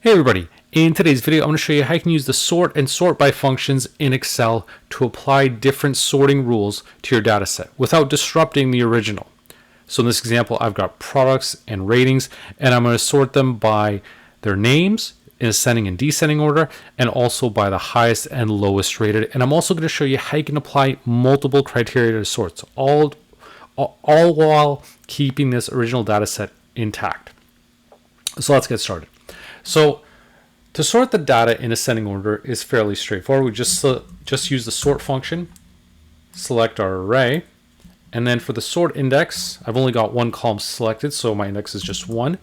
Hey everybody, in today's video I'm going to show you how you can use the sort and sort by functions in Excel to apply different sorting rules to your data set without disrupting the original. So in this example I've got products and ratings, and I'm going to sort them by their names in ascending and descending order, and also by the highest and lowest rated. And I'm also going to show you how you can apply multiple criteria to sorts, all while keeping this original data set intact. So let's get started. So to sort the data in ascending order is fairly straightforward. We just use the sort function, select our array, and then for the sort index, I've only got one column selected, so my index is just 1.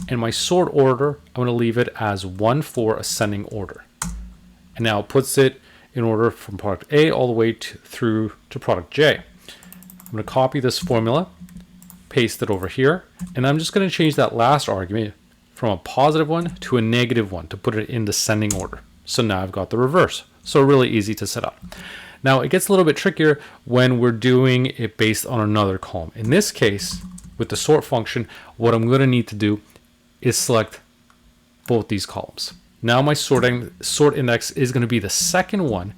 And my sort order, I'm going to leave it as 1 for ascending order. And now it puts it in order from product A all the way through to product J. I'm going to copy this formula, paste it over here, and I'm just going to change that last argument from a positive one to a negative one to put it in descending order. So now I've got the reverse. So really easy to set up. Now it gets a little bit trickier when we're doing it based on another column. In this case, with the sort function, what I'm going to need to do is select both these columns. Now my sort index is going to be the second one,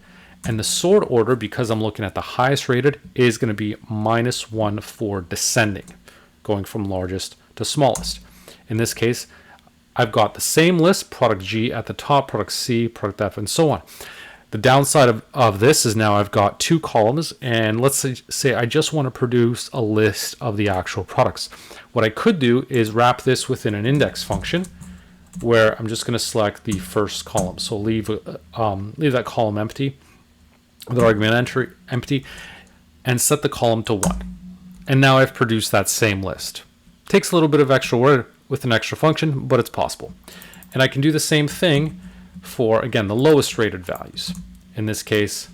and the sort order, because I'm looking at the highest rated, is going to be -1 for descending, going from largest to smallest. In this case, I've got the same list, product G at the top, product C, product F, and so on. The downside of this is now I've got two columns, and let's say I just want to produce a list of the actual products. What I could do is wrap this within an index function where I'm just going to select the first column. So leave that column empty, the argument empty, and set the column to 1. And now I've produced that same list. Takes a little bit of extra work with an extra function, but it's possible. And I can do the same thing for, again, the lowest rated values. In this case,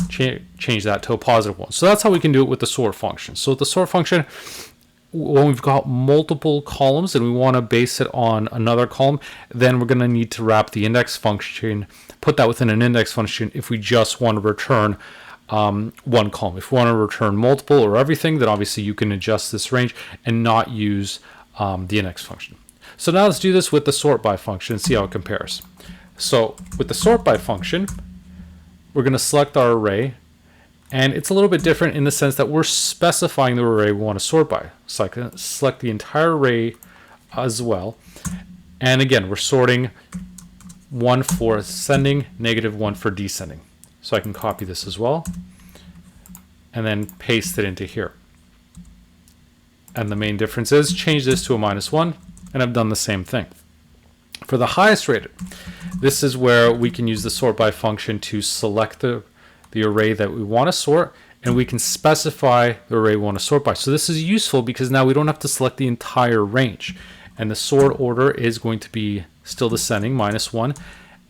change that to a positive one. So that's how we can do it with the sort function. So with the sort function, when we've got multiple columns and we want to base it on another column, then we're going to need to wrap the index function, put that within an index function if we just want to return one column. If we want to return multiple or everything, then obviously you can adjust this range and not use the index function. So now let's do this with the SortBy function and see how it compares. So with the SortBy function, we're going to select our array, and it's a little bit different in the sense that we're specifying the array we want to sort by. So I can select the entire array as well. And again, we're sorting 1 for ascending, -1 for descending. So I can copy this as well and then paste it into here. And the main difference is change this to a -1, and I've done the same thing. For the highest rated, this is where we can use the SortBy function to select the array that we want to sort, and we can specify the array we want to sort by. So this is useful because now we don't have to select the entire range. And the sort order is going to be still descending, -1.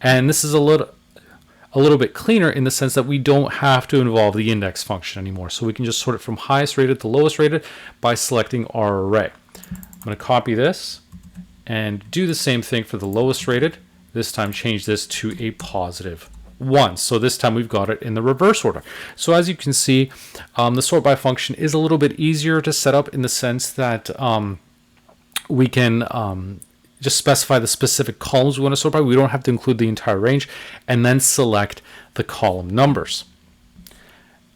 And this is a little bit cleaner in the sense that we don't have to involve the index function anymore. So we can just sort it from highest rated to lowest rated by selecting our array. I'm going to copy this and do the same thing for the lowest rated. This time change this to a +1. So this time we've got it in the reverse order. So as you can see, the sort by function is a little bit easier to set up in the sense that we can just specify the specific columns we want to sort by. We don't have to include the entire range, and then select the column numbers.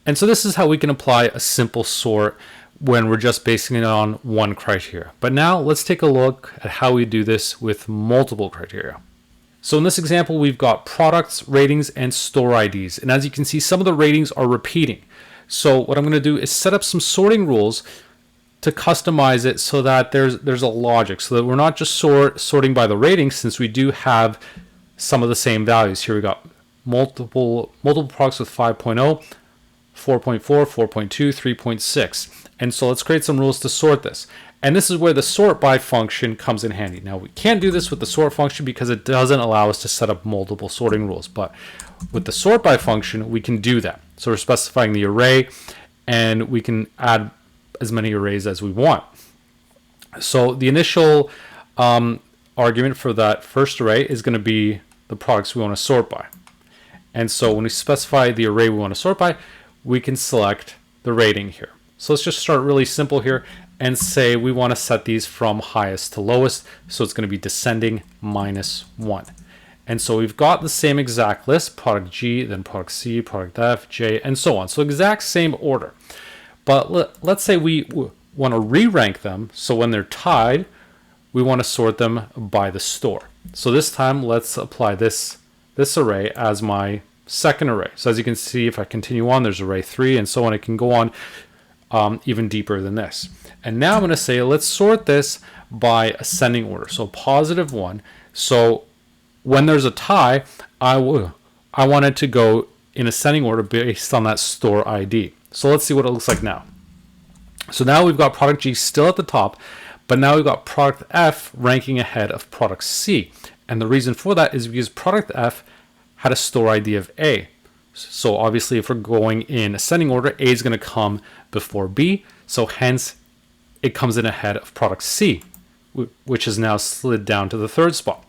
And so this is how we can apply a simple sort when we're just basing it on one criteria. But now let's take a look at how we do this with multiple criteria. So in this example, we've got products, ratings, and store IDs. And as you can see, some of the ratings are repeating. So what I'm going to do is set up some sorting rules to customize it so that there's a logic, so that we're not just sorting by the ratings, since we do have some of the same values. Here we got multiple products with 5.0, 4.4, 4.2, 3.6. And so let's create some rules to sort this. And this is where the SortBy function comes in handy. Now we can't do this with the sort function because it doesn't allow us to set up multiple sorting rules. But with the SortBy function, we can do that. So we're specifying the array, and we can add as many arrays as we want. So the initial argument for that first array is going to be the products we want to sort by. And so when we specify the array we want to sort by, we can select the rating here. So let's just start really simple here and say we want to set these from highest to lowest. So it's going to be descending -1. And so we've got the same exact list, product G, then product C, product F, J, and so on. So exact same order. But let's say we want to re-rank them. So when they're tied, we want to sort them by the store. So this time, let's apply this array as my second array. So as you can see, if I continue on, there's array 3 and so on. It can go on even deeper than this. And now I'm going to say, let's sort this by ascending order. So +1. So when there's a tie, I want it to go in ascending order based on that store ID. So let's see what it looks like now. So now we've got product G still at the top, but now we've got product F ranking ahead of product C. And the reason for that is because product F had a store ID of A. So obviously if we're going in ascending order, A is going to come before B. So hence it comes in ahead of product C, which is now slid down to the third spot.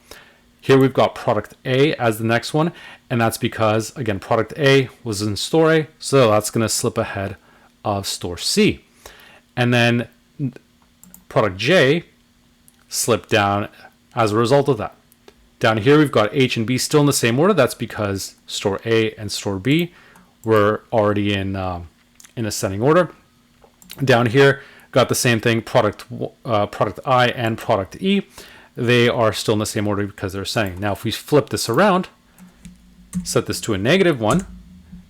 Here we've got product A as the next one, and that's because, again, product A was in store A, so that's going to slip ahead of store C. And then product J slipped down as a result of that. Down here we've got H and B still in the same order. That's because store A and store B were already in ascending order. Down here, got the same thing, product I and product E. They are still in the same order because they're ascending. Now, if we flip this around, set this to a -1,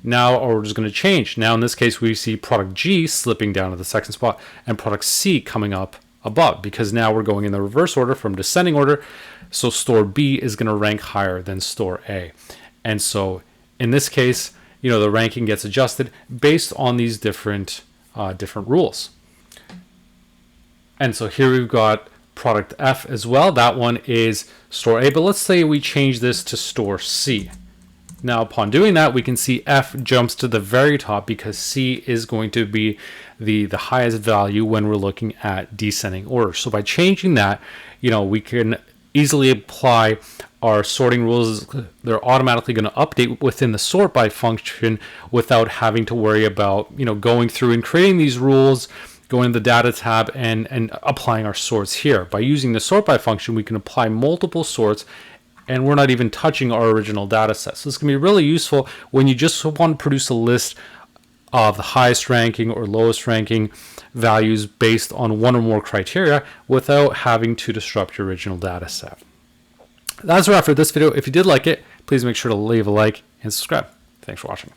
now our order is going to change. Now, in this case, we see product G slipping down to the second spot and product C coming up above, because now we're going in the reverse order from descending order. So store B is going to rank higher than store A. And so in this case, the ranking gets adjusted based on these different rules. And so here we've got product F as well. That one is store A, but let's say we change this to store C. Now, upon doing that, we can see F jumps to the very top because C is going to be the highest value when we're looking at descending order. So by changing that, we can easily apply our sorting rules. They're automatically going to update within the SortBy function without having to worry about, going through and creating these rules, going to the data tab and applying our sorts here. By using the SortBy function, we can apply multiple sorts, and we're not even touching our original data set. So this can be really useful when you just want to produce a list of the highest ranking or lowest ranking values based on one or more criteria without having to disrupt your original data set. That's a wrap for this video. If you did like it, please make sure to leave a like and subscribe. Thanks for watching.